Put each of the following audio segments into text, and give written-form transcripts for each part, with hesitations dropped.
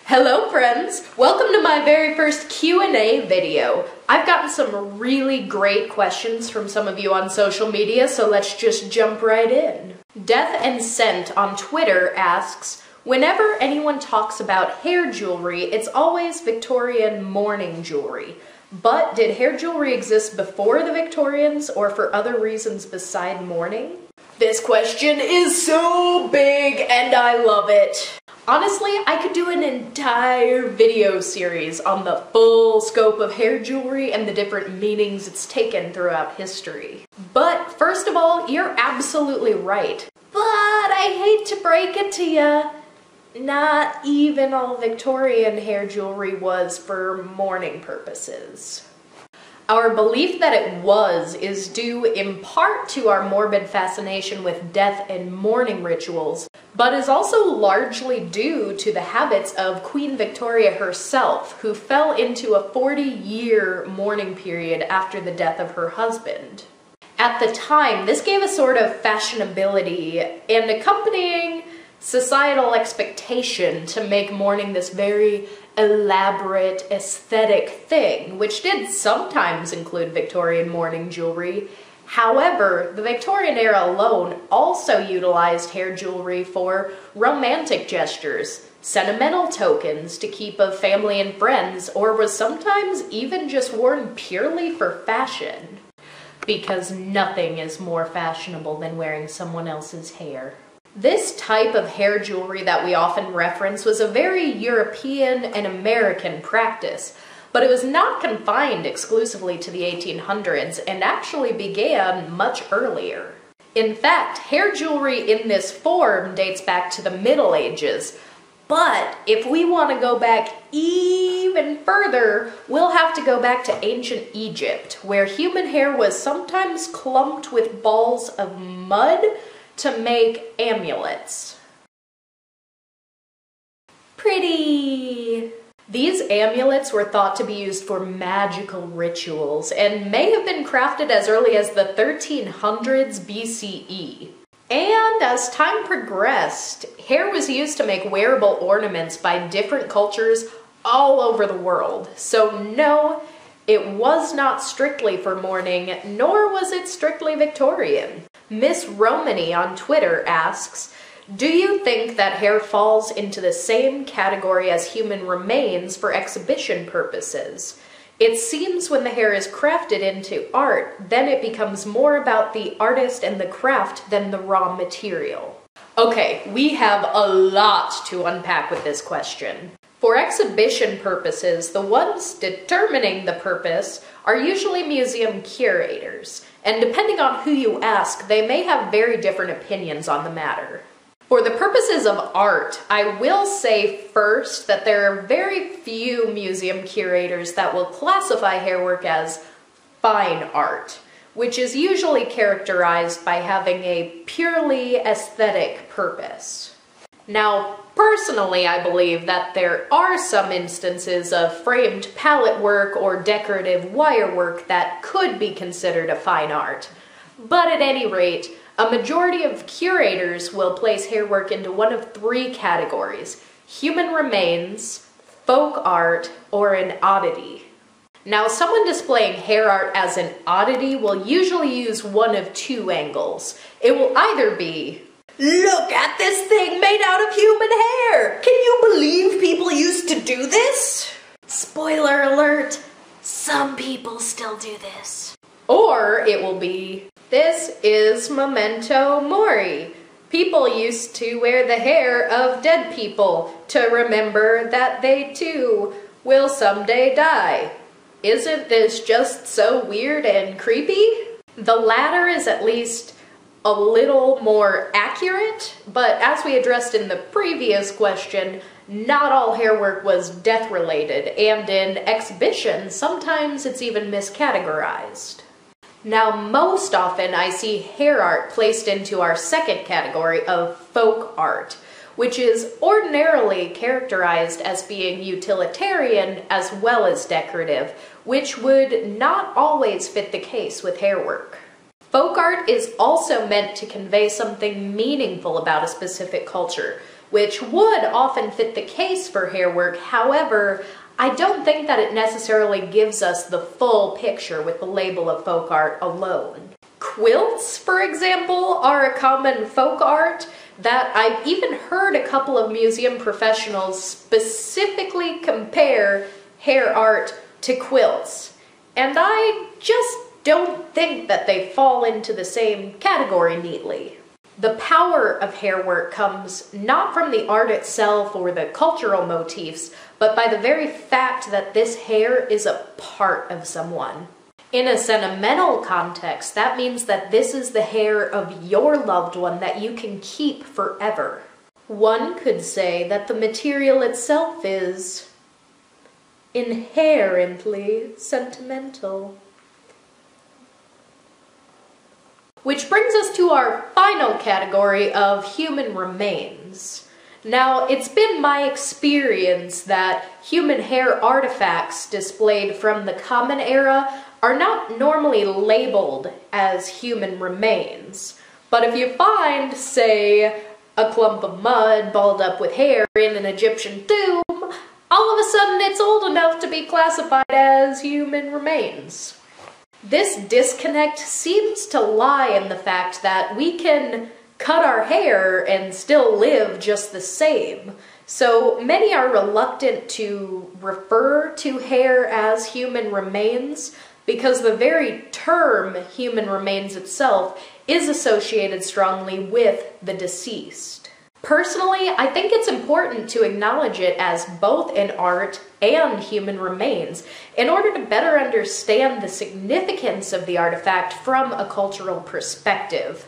Hello friends! Welcome to my very first Q&A video. I've gotten some really great questions from some of you on social media, so let's just jump right in. Death and Scent on Twitter asks, whenever anyone talks about hair jewelry, it's always Victorian mourning jewelry. But did hair jewelry exist before the Victorians or for other reasons beside mourning? This question is so big and I love it. Honestly, I could do an entire video series on the full scope of hair jewelry and the different meanings it's taken throughout history. But first of all, you're absolutely right. But I hate to break it to ya, not even all Victorian hair jewelry was for mourning purposes. Our belief that it was is due in part to our morbid fascination with death and mourning rituals, but is also largely due to the habits of Queen Victoria herself, who fell into a 40-year mourning period after the death of her husband. At the time, this gave a sort of fashionability and accompanying societal expectation to make mourning this very elaborate aesthetic thing, which did sometimes include Victorian mourning jewelry. However, the Victorian era alone also utilized hair jewelry for romantic gestures, sentimental tokens to keep of family and friends, or was sometimes even just worn purely for fashion. Because nothing is more fashionable than wearing someone else's hair. This type of hair jewelry that we often reference was a very European and American practice, but it was not confined exclusively to the 1800s and actually began much earlier. In fact, hair jewelry in this form dates back to the Middle Ages, but if we want to go back even further, we'll have to go back to ancient Egypt, where human hair was sometimes clumped with balls of mud to make amulets. Pretty! These amulets were thought to be used for magical rituals and may have been crafted as early as the 1300s BCE. And as time progressed, hair was used to make wearable ornaments by different cultures all over the world. So no, it was not strictly for mourning, nor was it strictly Victorian. Miss Romany on Twitter asks, do you think that hair falls into the same category as human remains for exhibition purposes? It seems when the hair is crafted into art, then it becomes more about the artist and the craft than the raw material. Okay, we have a lot to unpack with this question. For exhibition purposes, the ones determining the purpose are usually museum curators, and depending on who you ask, they may have very different opinions on the matter. For the purposes of art, I will say first that there are very few museum curators that will classify hairwork as fine art, which is usually characterized by having a purely aesthetic purpose. Now, personally, I believe that there are some instances of framed palette work or decorative wire work that could be considered a fine art. But at any rate, a majority of curators will place hairwork into one of three categories: human remains, folk art, or an oddity. Now, someone displaying hair art as an oddity will usually use one of two angles. It will either be, look at this thing made out of human hair! Can you believe people used to do this? Spoiler alert, some people still do this. Or it will be, this is memento mori. People used to wear the hair of dead people to remember that they too will someday die. Isn't this just so weird and creepy? The latter is at least a little more accurate, but as we addressed in the previous question, not all hairwork was death-related, and in exhibitions, sometimes it's even miscategorized. Now, most often I see hair art placed into our second category of folk art, which is ordinarily characterized as being utilitarian as well as decorative, which would not always fit the case with hairwork. Folk art is also meant to convey something meaningful about a specific culture, which would often fit the case for hair work. However, I don't think that it necessarily gives us the full picture with the label of folk art alone. Quilts, for example, are a common folk art that I've even heard a couple of museum professionals specifically compare hair art to quilts. And I just don't think that they fall into the same category neatly. The power of hair work comes not from the art itself or the cultural motifs, but by the very fact that this hair is a part of someone. In a sentimental context, that means that this is the hair of your loved one that you can keep forever. One could say that the material itself is inherently sentimental. Which brings us to our final category of human remains. Now, it's been my experience that human hair artifacts displayed from the Common Era are not normally labeled as human remains. But if you find, say, a clump of mud balled up with hair in an Egyptian tomb, all of a sudden it's old enough to be classified as human remains. This disconnect seems to lie in the fact that we can cut our hair and still live just the same. So many are reluctant to refer to hair as human remains because the very term human remains itself is associated strongly with the deceased. Personally, I think it's important to acknowledge it as both an art and human remains in order to better understand the significance of the artifact from a cultural perspective.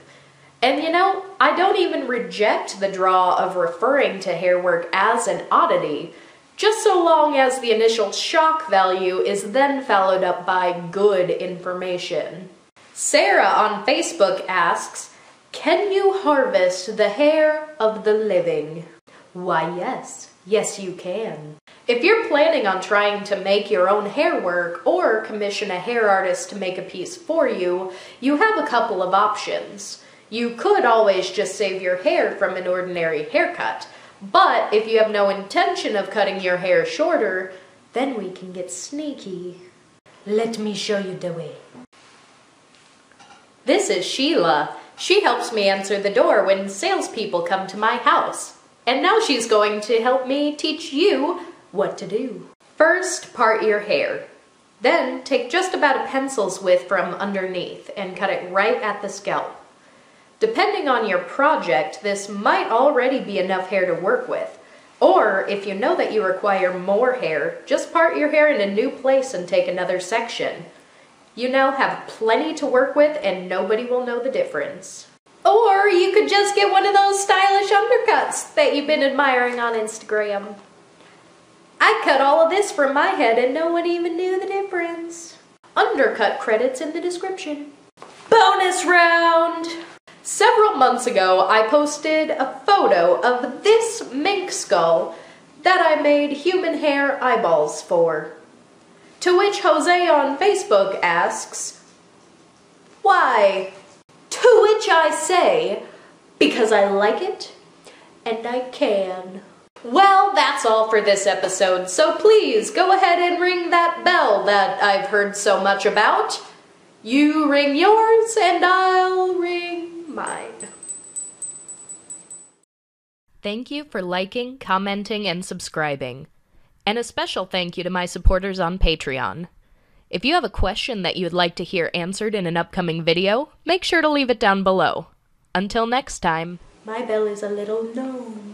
And you know, I don't even reject the draw of referring to hair work as an oddity, just so long as the initial shock value is then followed up by good information. Sarah on Facebook asks, "Can you harvest the hair of the living?" Why, yes. Yes, you can. If you're planning on trying to make your own hair work or commission a hair artist to make a piece for you, you have a couple of options. You could always just save your hair from an ordinary haircut, but if you have no intention of cutting your hair shorter, then we can get sneaky. Let me show you the way. This is Sheila. She helps me answer the door when salespeople come to my house. And now she's going to help me teach you what to do. First, part your hair. Then, take just about a pencil's width from underneath and cut it right at the scalp. Depending on your project, this might already be enough hair to work with. Or, if you know that you require more hair, just part your hair in a new place and take another section. You now have plenty to work with and nobody will know the difference. Or you could just get one of those stylish undercuts that you've been admiring on Instagram. I cut all of this from my head and no one even knew the difference. Undercut credits in the description. Bonus round! Several months ago, I posted a photo of this mink skull that I made human hair eyeballs for. To which Jose on Facebook asks, why? To which I say, because I like it and I can. Well, that's all for this episode, so please go ahead and ring that bell that I've heard so much about. You ring yours and I'll ring mine. Thank you for liking, commenting, and subscribing. And a special thank you to my supporters on Patreon. If you have a question that you would like to hear answered in an upcoming video, make sure to leave it down below. Until next time. My bell is a little gnome.